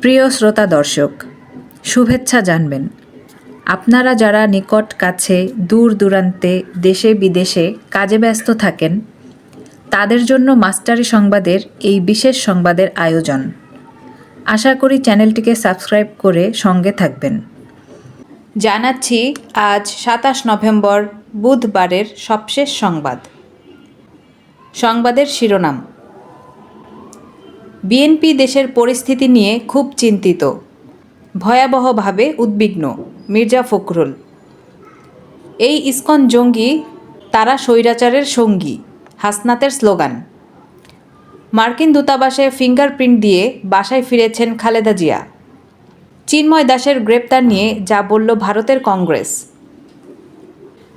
প্রিয় শ্রোতা দর্শক, শুভেচ্ছা জানবেন। আপনারা যারা নিকট কাছে দূর দূরান্তে দেশে বিদেশে কাজে ব্যস্ত থাকেন, তাদের জন্য মাস্টারি সংবাদের এই বিশেষ সংবাদের আয়োজন। আশা করি চ্যানেলটিকে সাবস্ক্রাইব করে সঙ্গে থাকবেন। জানাচ্ছি আজ ২৭ নভেম্বর বুধবারের সবশেষ সংবাদ। সংবাদের শিরোনাম: বিএনপি দেশের পরিস্থিতি নিয়ে খুব চিন্তিত, ভয়াবহভাবে উদ্বিগ্ন মির্জা ফখরুল। এই ইসকন জঙ্গি, তারা স্বৈরাচারের সঙ্গী, হাসনাতের স্লোগান। মার্কিন দূতাবাসে ফিঙ্গারপ্রিন্ট দিয়ে বাসায় ফিরেছেন খালেদা জিয়া। চিন্ময় দাসের গ্রেপ্তার নিয়ে যা বলল ভারতের কংগ্রেস।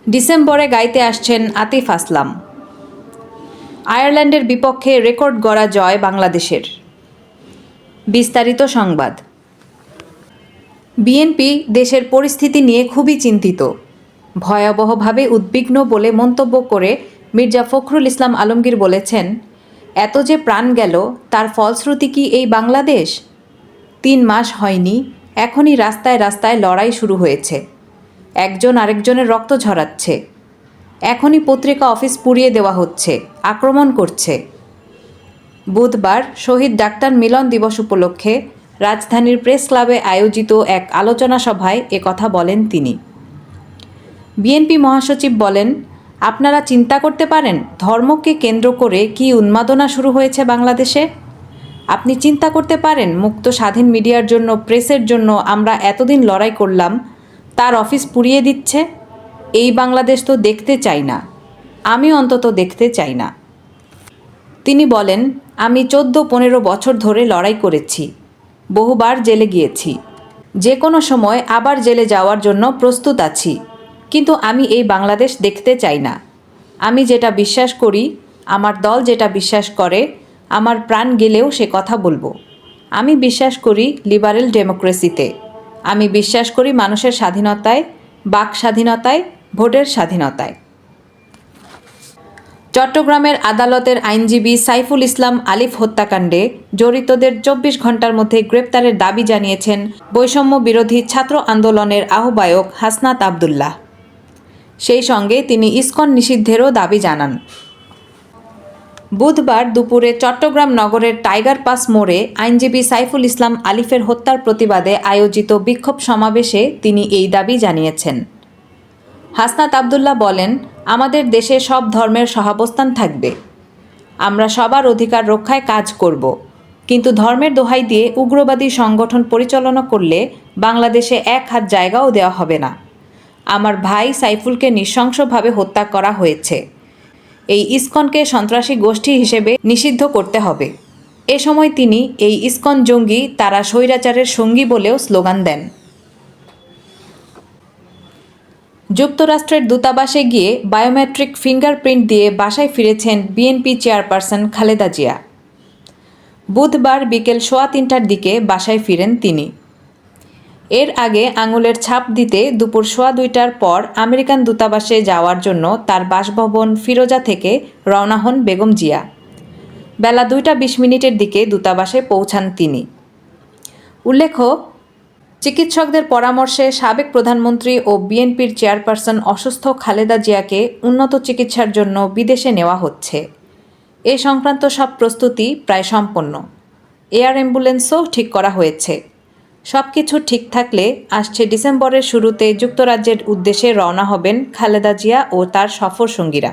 ডিসেম্বরে গাইতে আসছেন আতিফ আসলাম। আয়ারল্যান্ডের বিপক্ষে রেকর্ড গড়া জয় বাংলাদেশের। বিস্তারিত সংবাদ। বিএনপি দেশের পরিস্থিতি নিয়ে খুবই চিন্তিত, ভয়াবহভাবে উদ্বিগ্ন বলে মন্তব্য করে মির্জা ফখরুল ইসলাম আলমগীর বলেছেন, এত যে প্রাণ গেল তার ফলশ্রুতি কি এই বাংলাদেশ? ৩ মাস হয়নি, এখনই রাস্তায় রাস্তায় লড়াই শুরু হয়েছে। একজন আরেকজনের রক্ত ঝরাচ্ছে। এখনই পত্রিকা অফিস পুড়িয়ে দেওয়া হচ্ছে, আক্রমণ করছে। বুধবার শহীদ ডাক্তার মিলন দিবস উপলক্ষে রাজধানীর প্রেস ক্লাবে আয়োজিত এক আলোচনা সভায় একথা বলেন তিনি। বিএনপি মহাসচিব বলেন, আপনারা চিন্তা করতে পারেন ধর্মকে কেন্দ্র করে কী উন্মাদনা শুরু হয়েছে বাংলাদেশে? আপনি চিন্তা করতে পারেন মুক্ত স্বাধীন মিডিয়ার জন্য, প্রেসের জন্য আমরা এতদিন লড়াই করলাম, তার অফিস পুড়িয়ে দিচ্ছে? এই বাংলাদেশ তো দেখতে চাই না, আমি অন্তত দেখতে চাই না। তিনি বলেন, আমি 14-15 বছর ধরে লড়াই করেছি, বহুবার জেলে গিয়েছি, যে কোনো সময় আবার জেলে যাওয়ার জন্য প্রস্তুত আছি, কিন্তু আমি এই বাংলাদেশ দেখতে চাই না। আমি যেটা বিশ্বাস করি, আমার দল যেটা বিশ্বাস করে, আমার প্রাণ গেলেও সে কথা বলবো। আমি বিশ্বাস করি লিবারেল ডেমোক্রেসিতে। আমি বিশ্বাস করি মানুষের স্বাধীনতায়, বাক স্বাধীনতায়, ভোটের স্বাধীনতায়। চট্টগ্রামের আদালতের আইনজীবী সাইফুল ইসলাম আলিফ হত্যাকাণ্ডে জড়িতদের 24 ঘণ্টার মধ্যে গ্রেপ্তারের দাবি জানিয়েছেন বৈষম্য বিরোধী ছাত্র আন্দোলনের আহ্বায়ক হাসনাত আবদুল্লাহ। সেই সঙ্গে তিনি ইসকন নিষিদ্ধেরও দাবি জানান। বুধবার দুপুরে চট্টগ্রাম নগরের টাইগার পাস মোড়ে আইনজীবী সাইফুল ইসলাম আলিফের হত্যার প্রতিবাদে আয়োজিত বিক্ষোভ সমাবেশে তিনি এই দাবি জানিয়েছেন। হাসনাত আবদুল্লাহ বলেন, আমাদের দেশে সব ধর্মের সহাবস্থান থাকবে। আমরা সবার অধিকার রক্ষায় কাজ করব, কিন্তু ধর্মের দোহাই দিয়ে উগ্রবাদী সংগঠন পরিচালনা করলে বাংলাদেশে এক হাত জায়গাও দেওয়া হবে না। আমার ভাই সাইফুলকে নৃশংসভাবে হত্যা করা হয়েছে। এই ইসকনকে সন্ত্রাসী গোষ্ঠী হিসেবে নিষিদ্ধ করতে হবে। এ সময় তিনি এই ইসকন জঙ্গি, তারা স্বৈরাচারের সঙ্গী বলেও স্লোগান দেন। যুক্তরাষ্ট্রের দূতাবাসে গিয়ে বায়োমেট্রিক ফিঙ্গারপ্রিন্ট দিয়ে বাসায় ফিরেছেন বিএনপি চেয়ারপারসন খালেদা জিয়া। বুধবার বিকেল 3:15টার দিকে বাসায় ফিরেন তিনি। এর আগে আঙুলের ছাপ দিতে দুপুর 2:15টার পর আমেরিকান দূতাবাসে যাওয়ার জন্য তার বাসভবন ফিরোজা থেকে রওনা হন বেগম জিয়া। বেলা 2:20 দিকে দূতাবাসে পৌঁছান তিনি। উল্লেখ্য, চিকিৎসকদের পরামর্শে সাবেক প্রধানমন্ত্রী ও বিএনপির চেয়ারপারসন অসুস্থ খালেদা জিয়াকে উন্নত চিকিৎসার জন্য বিদেশে নেওয়া হচ্ছে। এ সংক্রান্ত সব প্রস্তুতি প্রায় সম্পন্ন। এয়ার অ্যাম্বুলেন্সও ঠিক করা হয়েছে। সব কিছু ঠিক থাকলে আসছে ডিসেম্বরের শুরুতে যুক্তরাজ্যের উদ্দেশ্যে রওনা হবেন খালেদা জিয়া ও তার সফর সঙ্গীরা।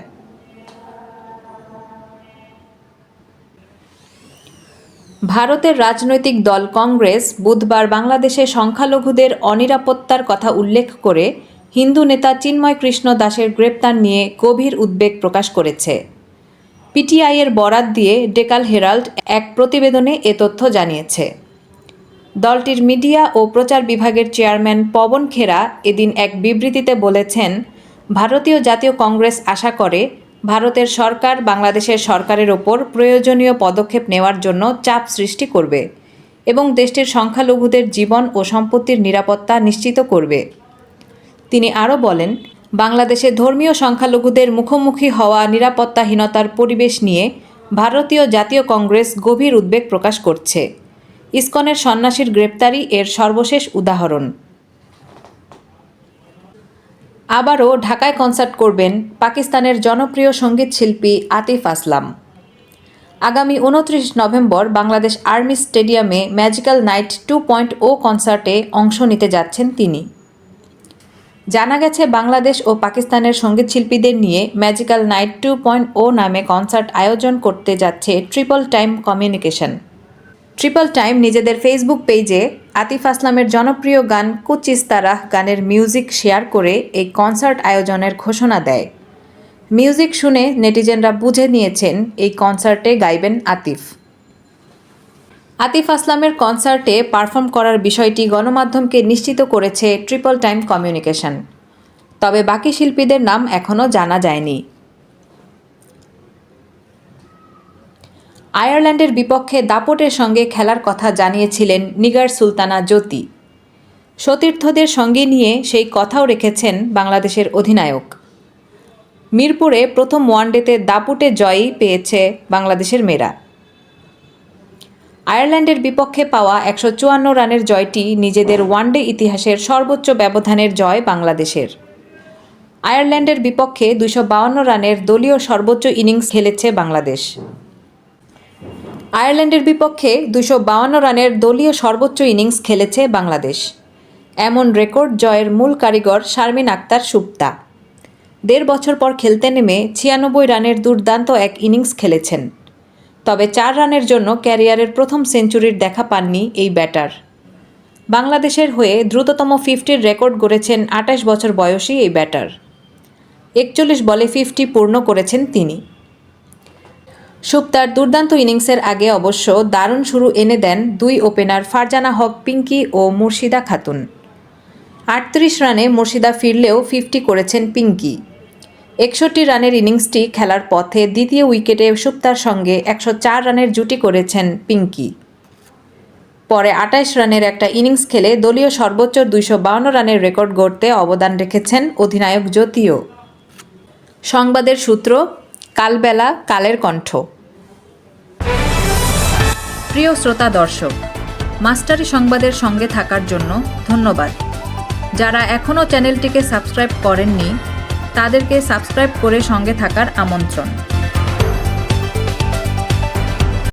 ভারতের রাজনৈতিক দল কংগ্রেস বুধবার বাংলাদেশে সংখ্যালঘুদের অনিরাপত্তার কথা উল্লেখ করে হিন্দু নেতা চিন্ময় কৃষ্ণ দাসের গ্রেপ্তার নিয়ে গভীর উদ্বেগ প্রকাশ করেছে। পিটিআইয়ের বরাত দিয়ে ডেকাল হেরাল্ড এক প্রতিবেদনে এ তথ্য জানিয়েছে। দলটির মিডিয়া ও প্রচার বিভাগের চেয়ারম্যান পবন খেরা এদিন এক বিবৃতিতে বলেছেন, ভারতীয় জাতীয় কংগ্রেস আশা করে ভারতের সরকার বাংলাদেশের সরকারের ওপর প্রয়োজনীয় পদক্ষেপ নেওয়ার জন্য চাপ সৃষ্টি করবে এবং দেশটির সংখ্যালঘুদের জীবন ও সম্পত্তির নিরাপত্তা নিশ্চিত করবে। তিনি আরও বলেন, বাংলাদেশে ধর্মীয় সংখ্যালঘুদের মুখোমুখি হওয়া নিরাপত্তাহীনতার পরিবেশ নিয়ে ভারতীয় জাতীয় কংগ্রেস গভীর উদ্বেগ প্রকাশ করছে। ইসকনের সন্ন্যাসীর গ্রেপ্তারি এর সর্বশেষ উদাহরণ। আবারও ঢাকায় কনসার্ট করবেন পাকিস্তানের জনপ্রিয় সঙ্গীতশিল্পী আতিফ আসলাম। আগামী 29 নভেম্বর বাংলাদেশ আর্মি স্টেডিয়ামে ম্যাজিক্যাল নাইট 2.0 কনসার্টে অংশ নিতে যাচ্ছেন তিনি। জানা গেছে বাংলাদেশ ও পাকিস্তানের সঙ্গীতশিল্পীদের নিয়ে ম্যাজিক্যাল নাইট 2.0 নামে কনসার্ট আয়োজন করতে যাচ্ছে triple time communication. Triple time নিজেদের ফেসবুক পেজে আতিফ আসলামের জনপ্রিয় গান কুচ ইস তারাহ গানের মিউজিক শেয়ার করে এই কনসার্ট আয়োজনের ঘোষণা দেয়। মিউজিক শুনে নেটিজেনরা বুঝে নিয়েছেন এই কনসার্টে গাইবেন আতিফ। আতিফ আসলামের কনসার্টে পারফর্ম করার বিষয়টি গণমাধ্যমকে নিশ্চিত করেছে ট্রিপল টাইম কমিউনিকেশন। তবে বাকি শিল্পীদের নাম এখনও জানা যায়নি। আয়ারল্যান্ডের বিপক্ষে দাপটের সঙ্গে খেলার কথা জানিয়েছিলেন নিগার সুলতানা জ্যোতি। সতীর্থদের সঙ্গে নিয়ে সেই কথাও রেখেছেন বাংলাদেশের অধিনায়ক। মিরপুরে প্রথম ওয়ানডেতে দাপুটে জয়ই পেয়েছে বাংলাদেশের মেয়েরা। আয়ারল্যান্ডের বিপক্ষে পাওয়া 154 রানের জয়টি নিজেদের ওয়ানডে ইতিহাসের সর্বোচ্চ ব্যবধানের জয় বাংলাদেশের। আয়ারল্যান্ডের বিপক্ষে 252 রানের দলীয় সর্বোচ্চ ইনিংস খেলেছে বাংলাদেশ। আয়ারল্যান্ডের বিপক্ষে 252 রানের দলীয় সর্বোচ্চ ইনিংস খেলেছে বাংলাদেশ। এমন রেকর্ড জয়ের মূল কারিগর শারমিন আক্তার সুপ্তা। 1.5 বছর পর খেলতে নেমে 96 রানের দুর্দান্ত এক ইনিংস খেলেছেন। তবে 4 রানের জন্য ক্যারিয়ারের প্রথম সেঞ্চুরির দেখা পাননি এই ব্যাটার। বাংলাদেশের হয়ে দ্রুততম 50-র রেকর্ড গড়েছেন 28 বছর বয়সী এই ব্যাটার। 41 বলে 50 পূর্ণ করেছেন তিনি। সুপ্তার দুর্দান্ত ইনিংসের আগে অবশ্য দারুণ শুরু এনে দেন দুই ওপেনার ফারজানা হক পিঙ্কি ও মুর্শিদা খাতুন। 38 রানে মুর্শিদা ফিরলেও 50 করেছেন পিঙ্কি। 61 রানের ইনিংসটি খেলার পথে দ্বিতীয় উইকেটে সুপ্তার সঙ্গে 104 রানের জুটি করেছেন পিঙ্কি। পরে 28 রানের একটা ইনিংস খেলে দলীয় সর্বোচ্চ 252 রানের রেকর্ড গড়তে অবদান রেখেছেন অধিনায়ক জ্যোতিও। সংবাদের সূত্র, কালবেলা, কালের কণ্ঠ। প্রিয় শ্রোতা দর্শক, মাস্টারি সংবাদের সঙ্গে থাকার জন্য ধন্যবাদ। যারা এখনও চ্যানেলটিকে সাবস্ক্রাইব করেননি তাদেরকে সাবস্ক্রাইব করে সঙ্গে থাকার আমন্ত্রণ।